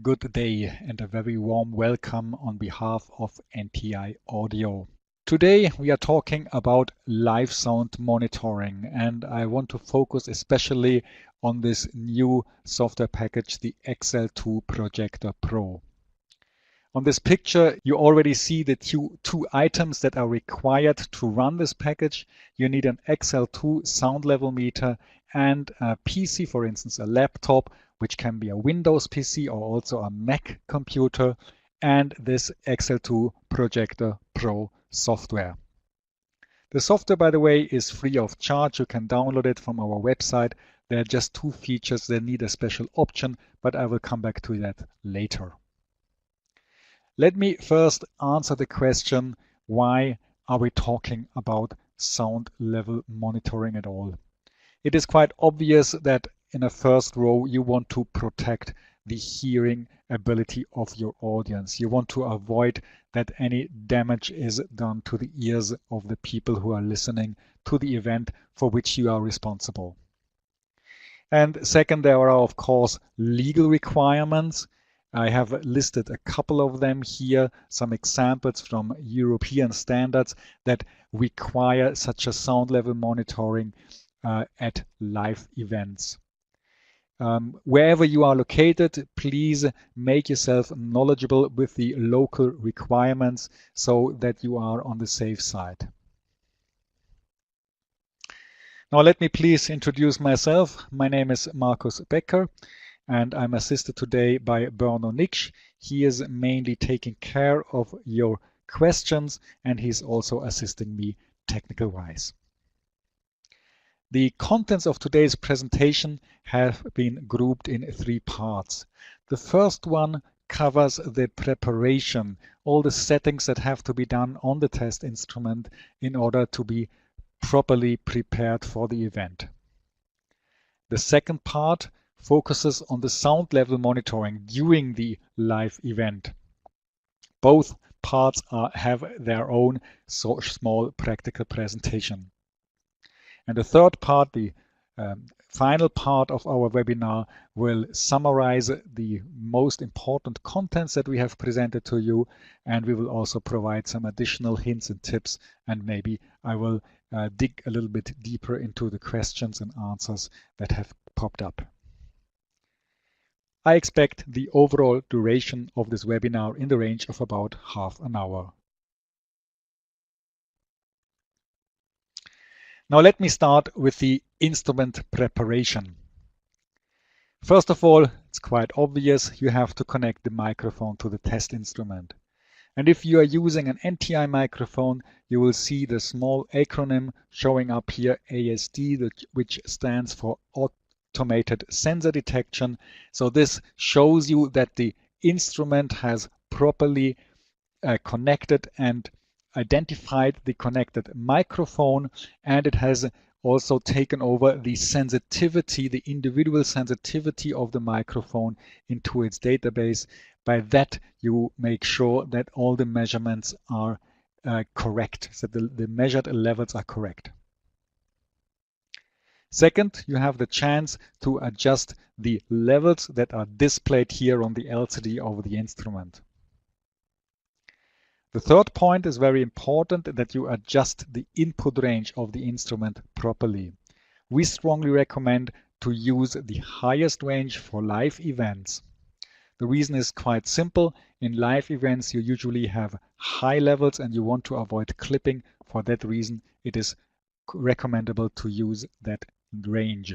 Good day and a very warm welcome on behalf of NTI Audio. Today we are talking about live sound monitoring, and I want to focus especially on this new software package, the XL2 Projector PRO. On this picture you already see the two items that are required to run this package. You need an XL2 Sound Level Meter and a PC, for instance a laptop, which can be a Windows PC or also a Mac computer, and this XL2 Projector PRO software. The software, by the way, is free of charge. You can download it from our website. There are just two features that need a special option, but I will come back to that later. Let me first answer the question, why are we talking about sound level monitoring at all? It is quite obvious that in a first row you want to protect the hearing ability of your audience. You want to avoid that any damage is done to the ears of the people who are listening to the event for which you are responsible. And second, there are of course legal requirements. I have listed a couple of them here, some examples from European standards that require such a sound level monitoring at live events. Wherever you are located, please make yourself knowledgeable with the local requirements so that you are on the safe side. Now let me please introduce myself. My name is Markus Becker, and I'm assisted today by Berno Nix. He is mainly taking care of your questions, and he's also assisting me technical-wise. The contents of today's presentation have been grouped in three parts. The first one covers the preparation, all the settings that have to be done on the test instrument in order to be properly prepared for the event. The second part focuses on the sound level monitoring during the live event. Both parts have their own small practical presentation. And the third part, the final part of our webinar, will summarize the most important contents that we have presented to you, and we will also provide some additional hints and tips, and maybe I will dig a little bit deeper into the questions and answers that have popped up. I expect the overall duration of this webinar in the range of about half an hour. Now let me start with the instrument preparation. First of all, it's quite obvious, you have to connect the microphone to the test instrument. And if you are using an NTI microphone, you will see the small acronym showing up here, ASD, which stands for Automated Sensor Detection. So this shows you that the instrument has properly connected and identified the connected microphone, and it has also taken over the sensitivity, the individual sensitivity of the microphone into its database. By that you make sure that all the measurements are correct, so the measured levels are correct. Second, you have the chance to adjust the levels that are displayed here on the LCD of the instrument. The third point is very important, that you adjust the input range of the instrument properly. We strongly recommend to use the highest range for live events. The reason is quite simple. In live events you usually have high levels and you want to avoid clipping. For that reason it is recommendable to use that range.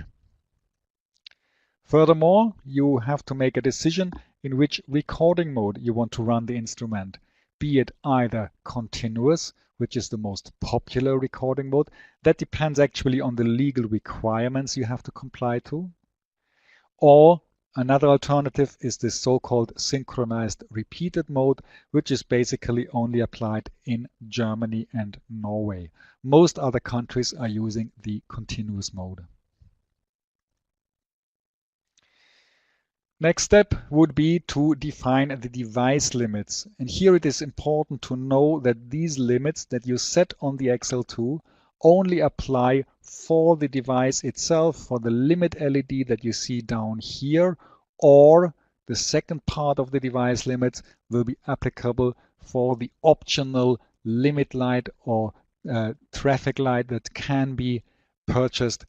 Furthermore, you have to make a decision in which recording mode you want to run the instrument. Be it either continuous, which is the most popular recording mode. That depends actually on the legal requirements you have to comply to. Or another alternative is the so-called synchronized repeated mode, which is basically only applied in Germany and Norway. Most other countries are using the continuous mode. Next step would be to define the device limits. And here it is important to know that these limits that you set on the XL2 only apply for the device itself, for the limit LED that you see down here, or The second part of the device limits will be applicable for the optional limit light or traffic light that can be purchased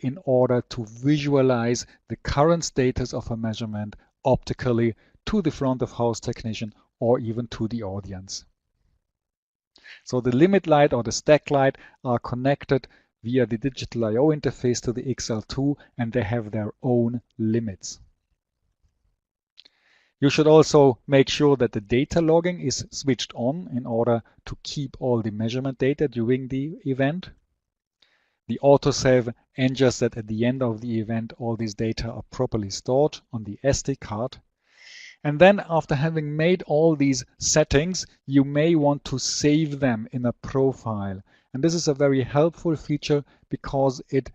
in order to visualize the current status of a measurement optically to the front of house technician or even to the audience. So the limit light or the stack light are connected via the digital I/O interface to the XL2, and they have their own limits. You should also make sure that the data logging is switched on in order to keep all the measurement data during the event. The autosave ensures that at the end of the event all these data are properly stored on the SD card. And then after having made all these settings, you may want to save them in a profile. And this is a very helpful feature because it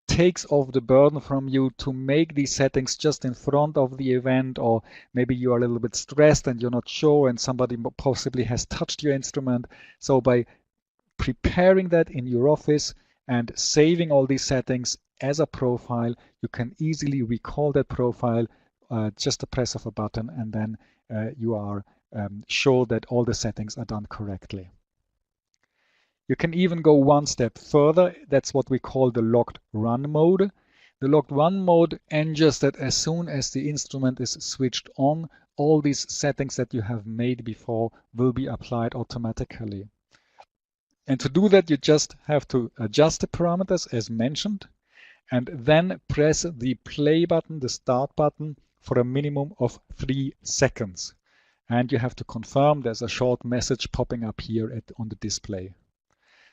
takes off the burden from you to make these settings just in front of the event, or maybe you are a little bit stressed and you're not sure and somebody possibly has touched your instrument. So by preparing that in your office and saving all these settings as a profile, you can easily recall that profile, just a press of a button, and then you are sure that all the settings are done correctly. You can even go one step further. That's what we call the locked run mode. The locked run mode ensures that as soon as the instrument is switched on, all these settings that you have made before will be applied automatically. And to do that, you just have to adjust the parameters as mentioned, and then press the play button, the start button, for a minimum of 3 seconds. And you have to confirm. There's a short message popping up here on the display.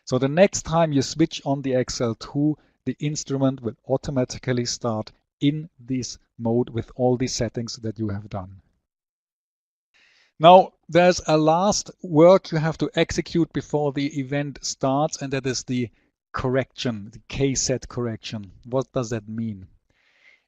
So the next time you switch on the XL2, the instrument will automatically start in this mode with all the settings that you have done. Now, there's a last work you have to execute before the event starts, and that is the correction, the K-set correction. What does that mean?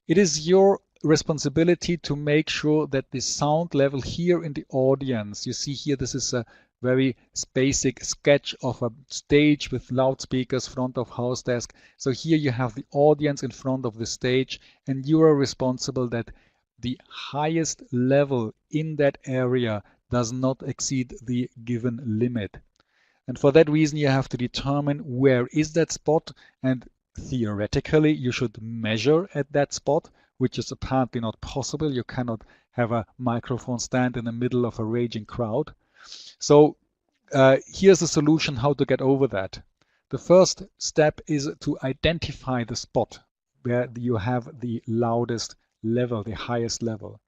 It is your responsibility to make sure that the sound level here in the audience, you see here, this is a very basic sketch of a stage with loudspeakers, front of house desk. So here you have the audience in front of the stage, and you are responsible that the highest level in that area does not exceed the given limit. And for that reason, you have to determine where is that spot, and theoretically you should measure at that spot, which is apparently not possible. You cannot have a microphone stand in the middle of a raging crowd. So here's a solution how to get over that. The first step is to identify the spot where you have the loudest level, the highest level.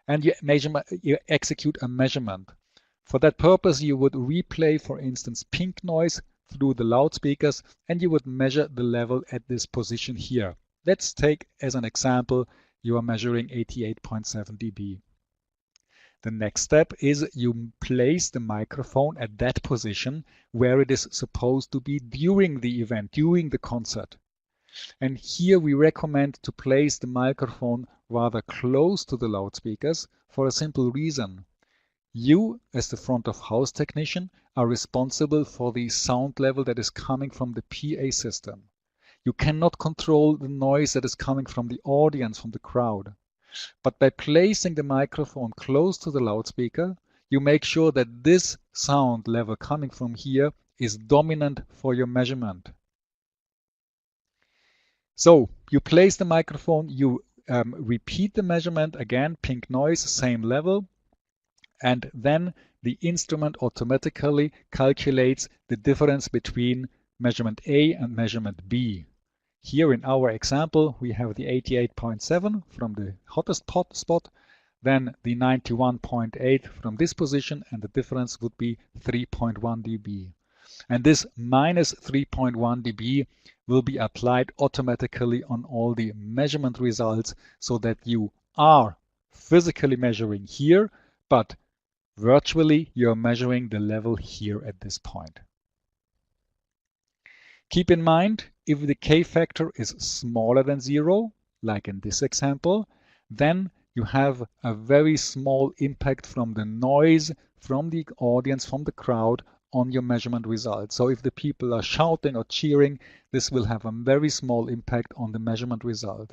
And you execute a measurement. For that purpose, you would replay, for instance, pink noise through the loudspeakers, and you would measure the level at this position here. Let's take as an example, you are measuring 88.7 dB. The next step is you place the microphone at that position where it is supposed to be during the event, during the concert. And here we recommend to place the microphone rather close to the loudspeakers for a simple reason. You, as the front of house technician, are responsible for the sound level that is coming from the PA system. You cannot control the noise that is coming from the audience, from the crowd. But by placing the microphone close to the loudspeaker, you make sure that this sound level coming from here is dominant for your measurement. So you place the microphone, you repeat the measurement again, pink noise, same level, and then the instrument automatically calculates the difference between measurement A and measurement B. Here in our example, we have the 88.7 from the hottest spot, then the 91.8 from this position, and the difference would be 3.1 dB. And this minus 3.1 dB will be applied automatically on all the measurement results, so that you are physically measuring here, but virtually you're measuring the level here at this point. Keep in mind, if the K factor is smaller than 0, like in this example, then you have a very small impact from the noise, from the audience, from the crowd on your measurement result. So if the people are shouting or cheering, this will have a very small impact on the measurement result.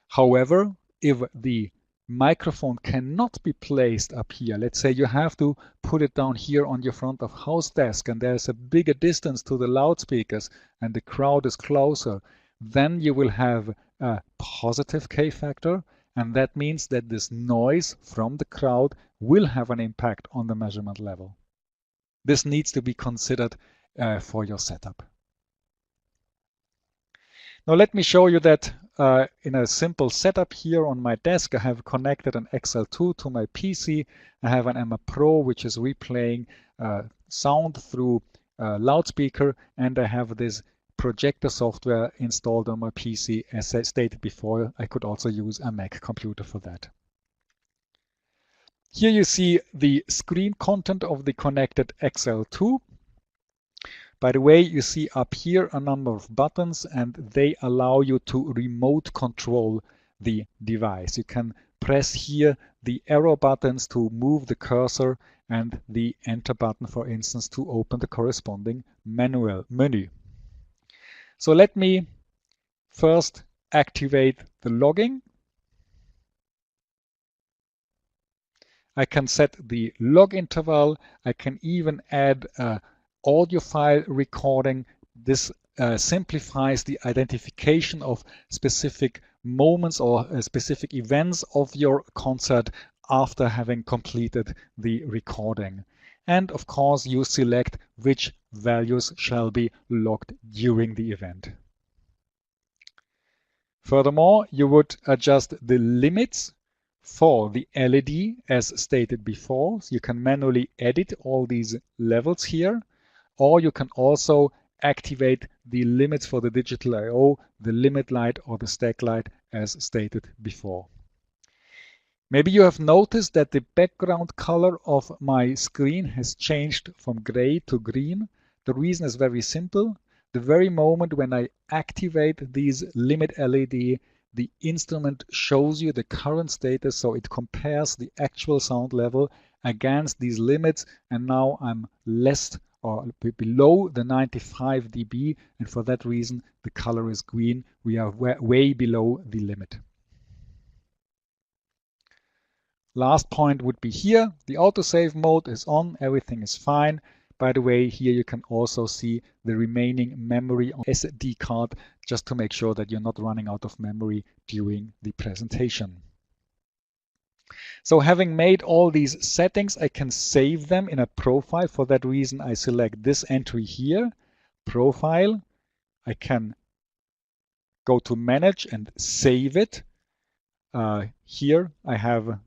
However, if the microphone cannot be placed up here, let's say you have to put it down here on your front of house desk and there's a bigger distance to the loudspeakers and the crowd is closer, then you will have a positive K factor, and that means that this noise from the crowd will have an impact on the measurement level. This needs to be considered for your setup. Now let me show you that in a simple setup here on my desk. I have connected an XL2 to my PC. I have an MR Pro which is replaying sound through loudspeaker, and I have this projector software installed on my PC. As I stated before, I could also use a Mac computer for that. Here you see the screen content of the connected XL2. By the way, you see up here a number of buttons, and they allow you to remote control the device. You can press here the arrow buttons to move the cursor and the enter button, for instance, to open the corresponding menu. So let me first activate the logging. I can set the log interval. I can even add a audio file recording. This simplifies the identification of specific moments or specific events of your concert after having completed the recording. And of course, you select which values shall be logged during the event. Furthermore, you would adjust the limits for the LED as stated before. So you can manually edit all these levels here, or you can also activate the limits for the digital I/O, the limit light or the stack light as stated before. Maybe you have noticed that the background color of my screen has changed from gray to green. The reason is very simple. The very moment when I activate these limit LED, the instrument shows you the current status, so it compares the actual sound level against these limits, and now I'm less or below the 95 dB, and for that reason the color is green. We are way below the limit. Last point would be here. The autosave mode is on, everything is fine. By the way, here you can also see the remaining memory on SD card, just to make sure that you're not running out of memory during the presentation. So having made all these settings, I can save them in a profile. For that reason, I select this entry here, Profile. I can go to Manage and save it. Here I have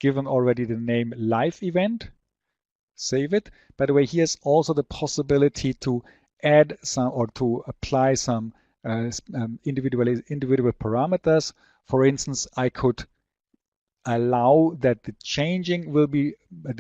given already the name Live Event. Save it. By the way, here's also the possibility to add some or to apply some individual parameters. For instance, I could allow that the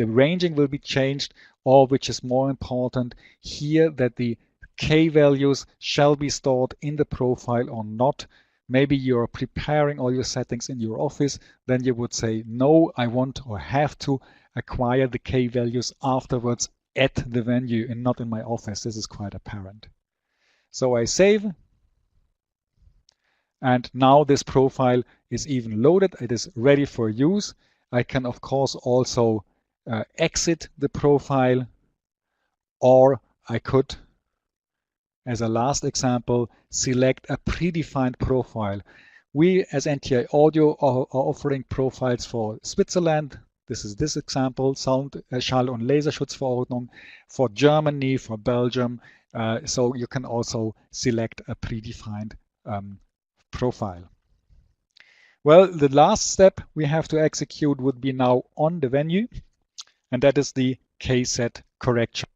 ranging will be changed, or which is more important here, that the K values shall be stored in the profile or not. Maybe you're preparing all your settings in your office, then you would say, no, I want or have to acquire the K values afterwards at the venue and not in my office. This is quite apparent. So I save, and now this profile is even loaded. It is ready for use. I can of course also exit the profile, or I could, as a last example, select a predefined profile. We as NTI Audio are offering profiles for Switzerland. This is this example, Schall- und Laserschutzverordnung, for Germany, for Belgium. So you can also select a predefined profile. Well, the last step we have to execute would be now on the venue, and that is the K-set correction.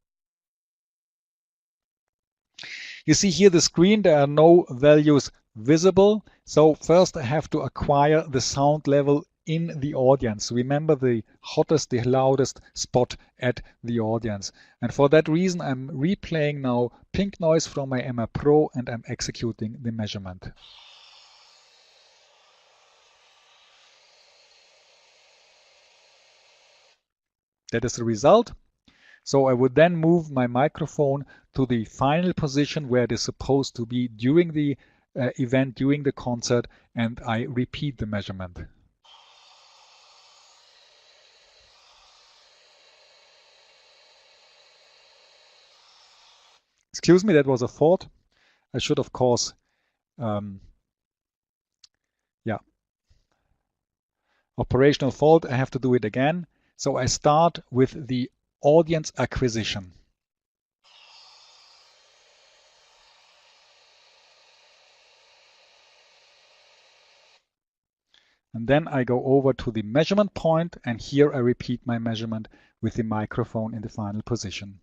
You see here the screen, there are no values visible. So first I have to acquire the sound level in the audience. Remember the hottest, the loudest spot at the audience. And for that reason, I'm replaying now pink noise from my MR Pro, and I'm executing the measurement. That is the result. So I would then move my microphone to the final position where it is supposed to be during the event, during the concert, and I repeat the measurement. Excuse me, that was a fault. I should, of course, operational fault. I have to do it again. So I start with the audience acquisition. And then I go over to the measurement point, and here I repeat my measurement with the microphone in the final position.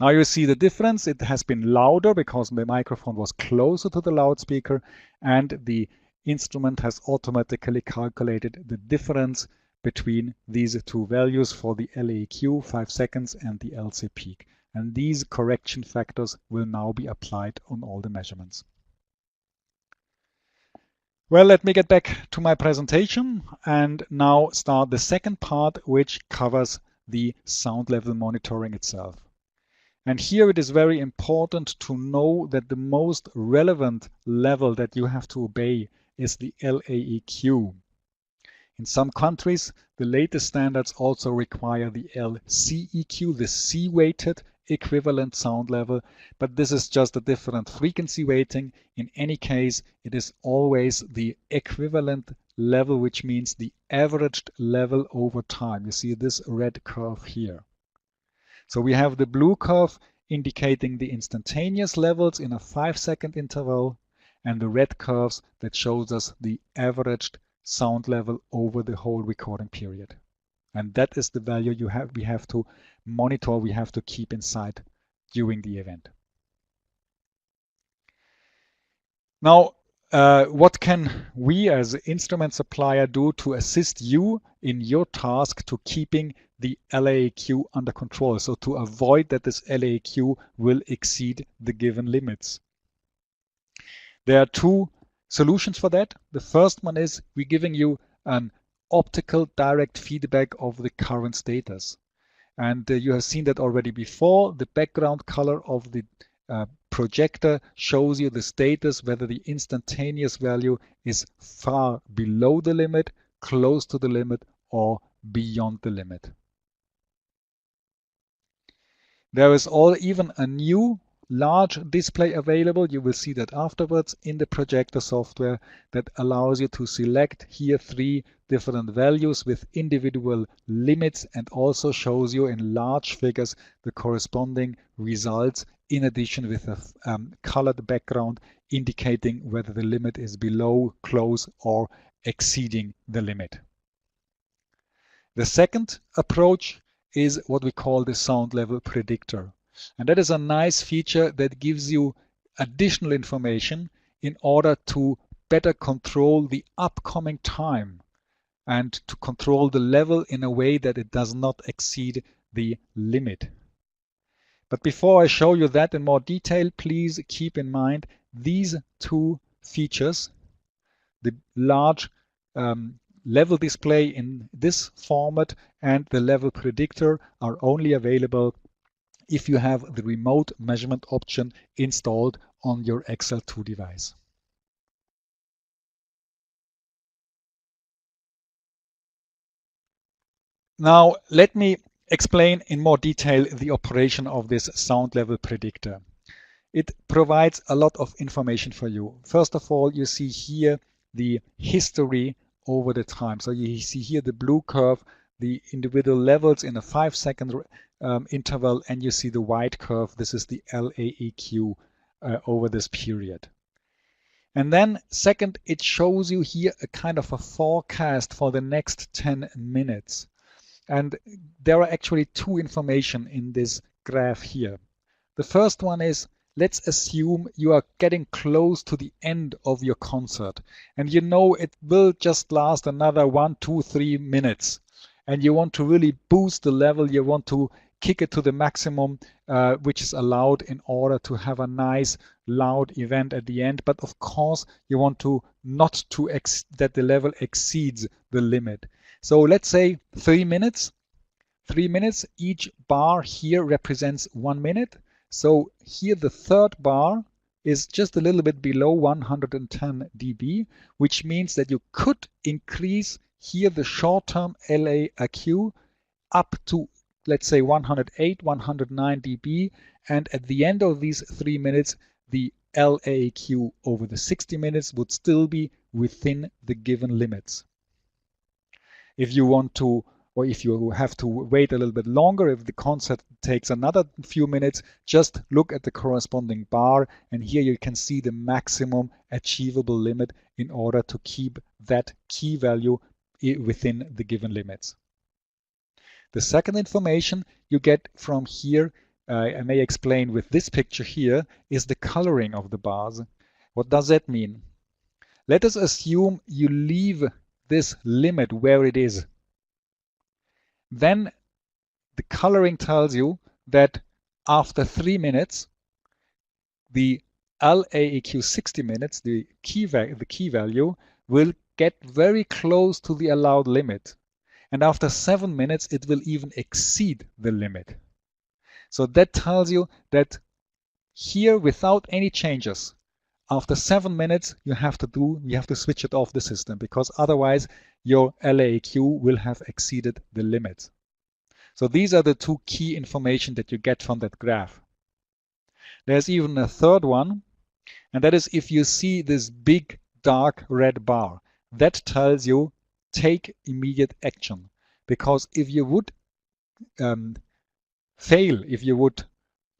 Now you see the difference. It has been louder because the microphone was closer to the loudspeaker, and the instrument has automatically calculated the difference between these two values for the LAEQ 5 seconds and the LC peak. And these correction factors will now be applied on all the measurements. Well, let me get back to my presentation and now start the second part, which covers the sound level monitoring itself. And here it is very important to know that the most relevant level that you have to obey is the LAEQ. In some countries, the latest standards also require the LCEQ, the C-weighted equivalent sound level, but this is just a different frequency weighting. In any case, it is always the equivalent level, which means the averaged level over time. You see this red curve here. So we have the blue curve indicating the instantaneous levels in a 5-second interval, and the red curves that shows us the averaged sound level over the whole recording period. And that is the value we have to monitor, we have to keep in sight during the event. Now, what can we as instrument supplier do to assist you in your task to keeping the LAEQ under control, so to avoid that this LAEQ will exceed the given limits? There are two solutions for that. The first one is we're giving you an optical direct feedback of the current status. And you have seen that already before. The background color of the projector shows you the status, whether the instantaneous value is far below the limit, close to the limit, or beyond the limit. There is even a new large display available. You will see that afterwards in the projector software that allows you to select here 3 different values with individual limits, and also shows you in large figures the corresponding results, in addition with a colored background indicating whether the limit is below, close, or exceeding the limit. The second approach is what we call the sound level predictor. And that is a nice feature that gives you additional information in order to better control the upcoming time and to control the level in a way that it does not exceed the limit. But before I show you that in more detail, please keep in mind these two features. The large level display in this format and the level predictor are only available if you have the remote measurement option installed on your XL2 device. Now let me explain in more detail the operation of this sound level predictor. It provides a lot of information for you. First of all, you see here the history over the time. So you see here the blue curve, the individual levels in a 5-second interval, and you see the white curve. This is the LAEQ over this period. And then second, it shows you here a kind of a forecast for the next 10 minutes. And there are actually two information in this graph here. The first one is, let's assume you are getting close to the end of your concert, and you know it will just last another 1, 2, 3 minutes, and you want to really boost the level. You want to kick it to the maximum which is allowed in order to have a nice loud event at the end. But of course you want to not to that the level exceeds the limit. So let's say 3 minutes. 3 minutes, each bar here represents 1 minute. So here the third bar is just a little bit below 110 dB, which means that you could increase here the short-term LAQ up to, let's say, 108, 109 dB, and at the end of these 3 minutes, the LAQ over the 60 minutes would still be within the given limits. If you want to, or if you have to wait a little bit longer, if the concert takes another few minutes, just look at the corresponding bar, and here you can see the maximum achievable limit in order to keep that key value within the given limits. The second information you get from here, I may explain with this picture here, is the coloring of the bars. What does that mean? Let us assume you leave this limit where it is. Then the coloring tells you that after 3 minutes, the LAEQ 60 minutes, the key value, will get very close to the allowed limit. And after 7 minutes, it will even exceed the limit. So that tells you that here, without any changes, after 7 minutes, you have to switch it off the system, because otherwise your LAEQ will have exceeded the limit. So these are the two key information that you get from that graph. There's even a third one, and that is if you see this big dark red bar, that tells you take immediate action. Because if you would fail, if you would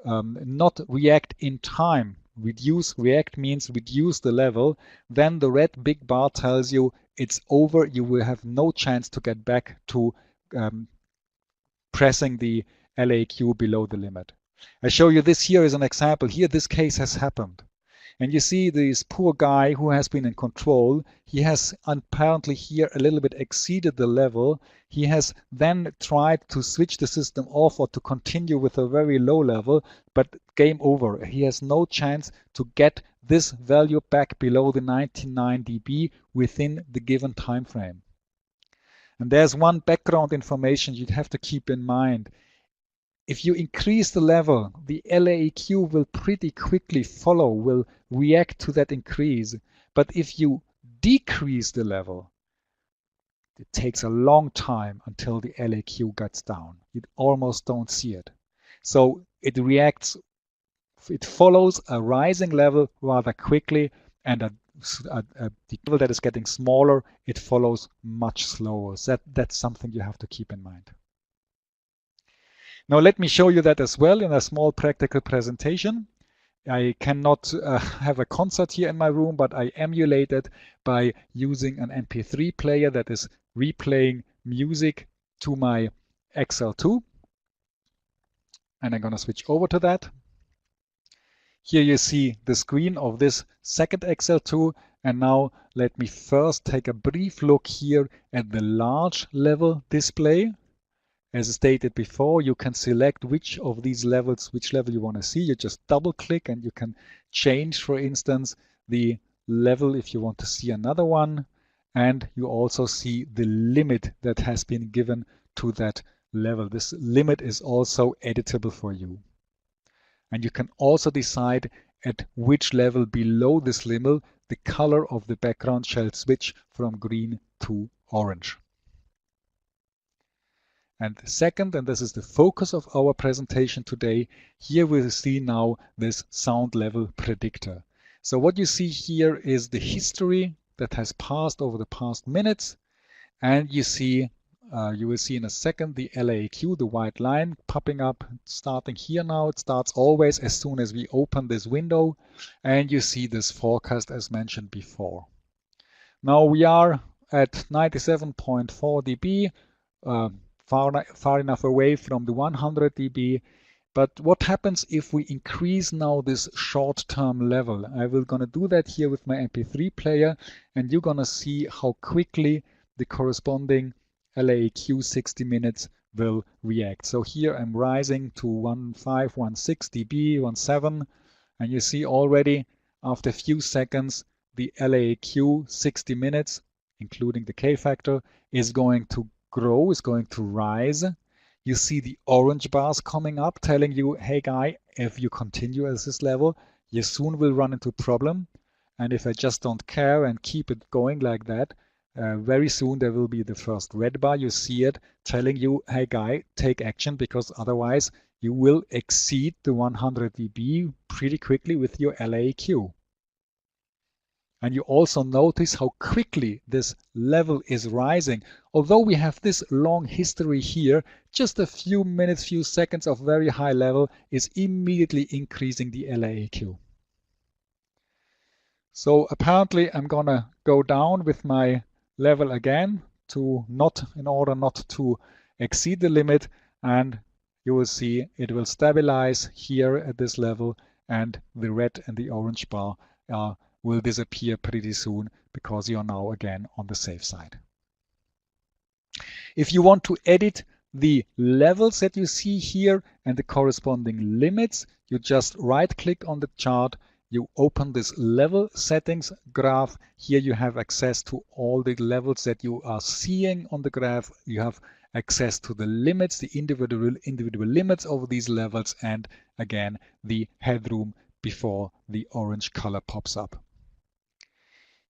not react in time, react means reduce the level, then the red big bar tells you it's over, you will have no chance to get back to pressing the LAQ below the limit. I show you this here as an example. Here this case has happened. And you see this poor guy who has been in control, he has apparently here a little bit exceeded the level. He has then tried to switch the system off or to continue with a very low level, but game over. He has no chance to get this value back below the 99 dB within the given time frame. And there's one background information you'd have to keep in mind. If you increase the level, the LAEQ will pretty quickly follow, will react to that increase. But if you decrease the level, it takes a long time until the LAQ gets down. You almost don't see it. So it reacts, it follows a rising level rather quickly, and the level that is getting smaller, it follows much slower. So that's something you have to keep in mind. Now let me show you that as well in a small practical presentation. I cannot have a concert here in my room, but I emulate it by using an MP3 player that is replaying music to my XL2. And I'm going to switch over to that. Here you see the screen of this second XL2. And now let me first take a brief look here at the large level display. As stated before, you can select which of these levels, which level you want to see. You just double click and you can change, for instance, the level if you want to see another one. And you also see the limit that has been given to that level. This limit is also editable for you. And you can also decide at which level below this limit the color of the background shall switch from green to orange. And second, and this is the focus of our presentation today, here we see now this sound level predictor. So what you see here is the history that has passed over the past minutes, and you will see in a second the LAQ, the white line popping up, starting here now. It starts always as soon as we open this window, and you see this forecast as mentioned before. Now we are at 97.4 dB. Far enough away from the 100 dB. But what happens if we increase now this short-term level? I will gonna do that here with my MP3 player, and you're gonna see how quickly the corresponding LAQ 60 minutes will react. So here I'm rising to 1516 dB, 17, and you see already after a few seconds the LAQ 60 minutes, including the K factor, is going to grow, is going to rise. You see the orange bars coming up telling you, hey guy, if you continue at this level, you soon will run into a problem. And if I just don't care and keep it going like that, very soon there will be the first red bar. You see it telling you, hey guy, take action, because otherwise you will exceed the 100 dB pretty quickly with your LAQ. And you also notice how quickly this level is rising. Although we have this long history here, just a few minutes, few seconds of very high level is immediately increasing the LAQ. So apparently I'm gonna go down with my level again in order not to exceed the limit, and you will see it will stabilize here at this level, and the red and the orange bar will disappear pretty soon because you are now again on the safe side. If you want to edit the levels that you see here and the corresponding limits, you just right click on the chart, you open this level settings graph. Here you have access to all the levels that you are seeing on the graph. You have access to the limits, the individual limits of these levels, and again the headroom before the orange color pops up.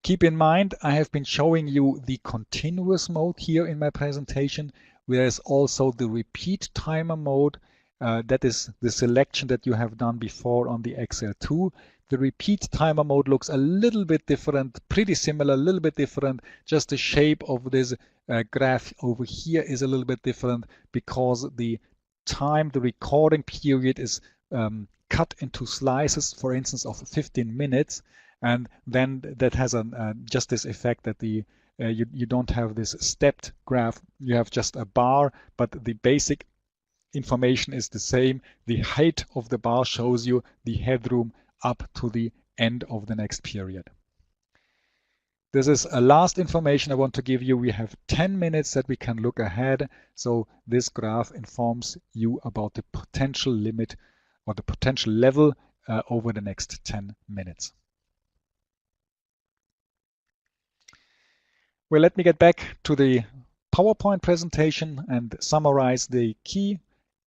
Keep in mind, I have been showing you the continuous mode here in my presentation. There's also the repeat timer mode. That is the selection that you have done before on the XL2. The repeat timer mode looks a little bit different, pretty similar, a little bit different. Just the shape of this graph over here is a little bit different because the recording period is cut into slices, for instance, of 15 minutes. And then that has just this effect that you don't have this stepped graph. You have just a bar, but the basic information is the same. The height of the bar shows you the headroom up to the end of the next period. This is a last information I want to give you. We have 10 minutes that we can look ahead. So this graph informs you about the potential limit or the potential level over the next 10 minutes. Well, let me get back to the PowerPoint presentation and summarize the key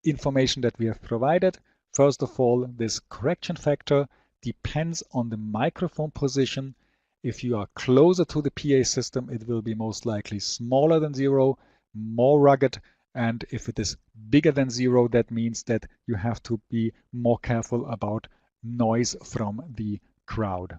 information that we have provided. First of all, this correction factor depends on the microphone position. If you are closer to the PA system, it will be most likely smaller than 0, more rugged. And if it is bigger than 0, that means that you have to be more careful about noise from the crowd.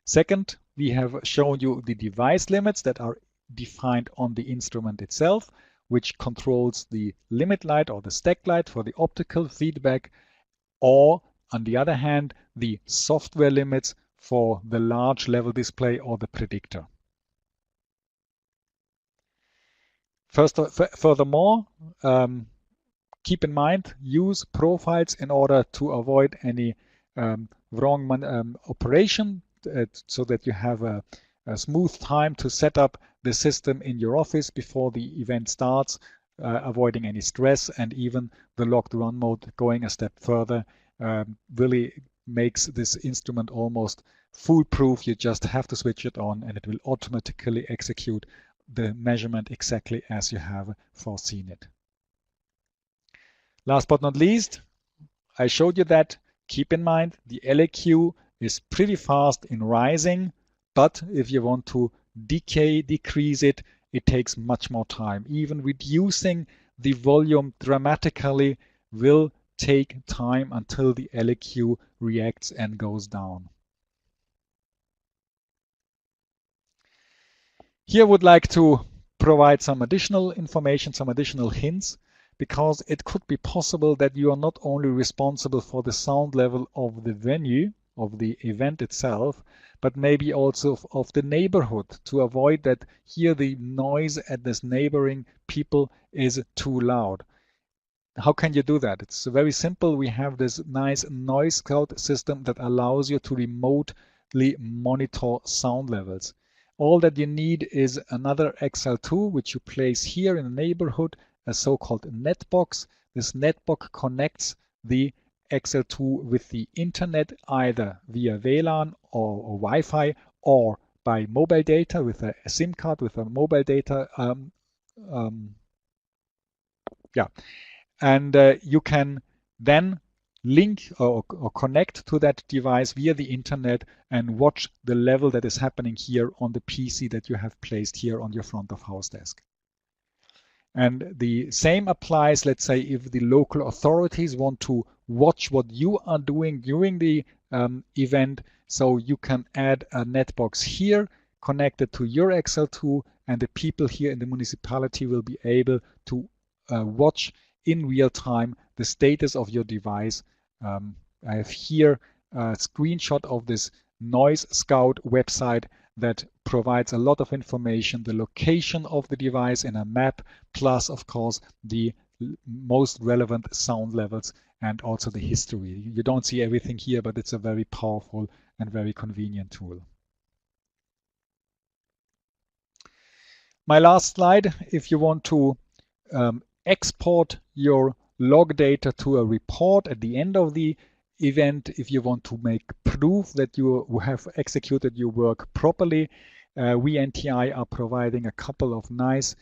Second, we have shown you the device limits that are defined on the instrument itself, which controls the limit light or the stack light for the optical feedback, or on the other hand, the software limits for the large level display or the predictor. Furthermore, keep in mind, use profiles in order to avoid any wrong operation, so that you have a smooth time to set up the system in your office before the event starts, avoiding any stress, and even the locked run mode going a step further really makes this instrument almost foolproof. You just have to switch it on and it will automatically execute the measurement exactly as you have foreseen it. Last but not least, I showed you that. Keep in mind the LAQ is pretty fast in rising, but if you want to decrease it, it takes much more time. Even reducing the volume dramatically will take time until the LAQ reacts and goes down. Here I would like to provide some additional information, some additional hints, because it could be possible that you are not only responsible for the sound level of the venue, of the event itself, but maybe also of the neighborhood, to avoid that here the noise at this neighboring people is too loud. How can you do that? It's very simple. We have this nice noise scout system that allows you to remotely monitor sound levels. All that you need is another XL2, which you place here in the neighborhood, a so-called netbox. This netbox connects the XL2 with the internet, either via WLAN or Wi-Fi, or by mobile data with a SIM card, with a mobile data. And you can then link or connect to that device via the internet and watch the level that is happening here on the PC that you have placed here on your front of house desk. And the same applies, let's say, if the local authorities want to watch what you are doing during the event. So you can add a netbox here connected to your XL2, and the people here in the municipality will be able to watch in real time the status of your device. I have here a screenshot of this Noise Scout website that provides a lot of information, the location of the device in a map, plus of course the most relevant sound levels and also the history. You don't see everything here, but it's a very powerful and very convenient tool. My last slide, if you want to export your log data to a report at the end of the event, if you want to make proof that you have executed your work properly, we NTI are providing a couple of nice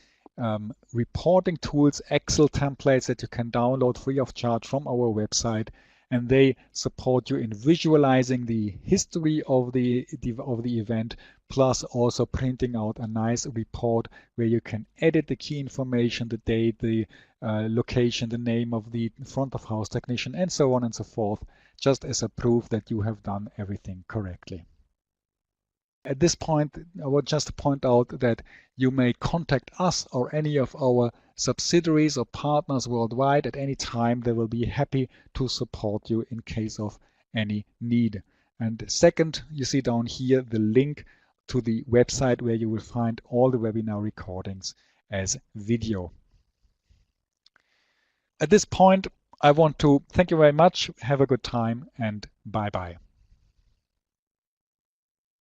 reporting tools, Excel templates that you can download free of charge from our website, and they support you in visualizing the history of the event, plus also printing out a nice report where you can edit the key information, the date, the location, the name of the front of house technician, and so on and so forth, just as a proof that you have done everything correctly. At this point, I would just point out that you may contact us or any of our subsidiaries or partners worldwide at any time. They will be happy to support you in case of any need. And second, you see down here the link to the website where you will find all the webinar recordings as video. At this point, I want to thank you very much. Have a good time and bye-bye.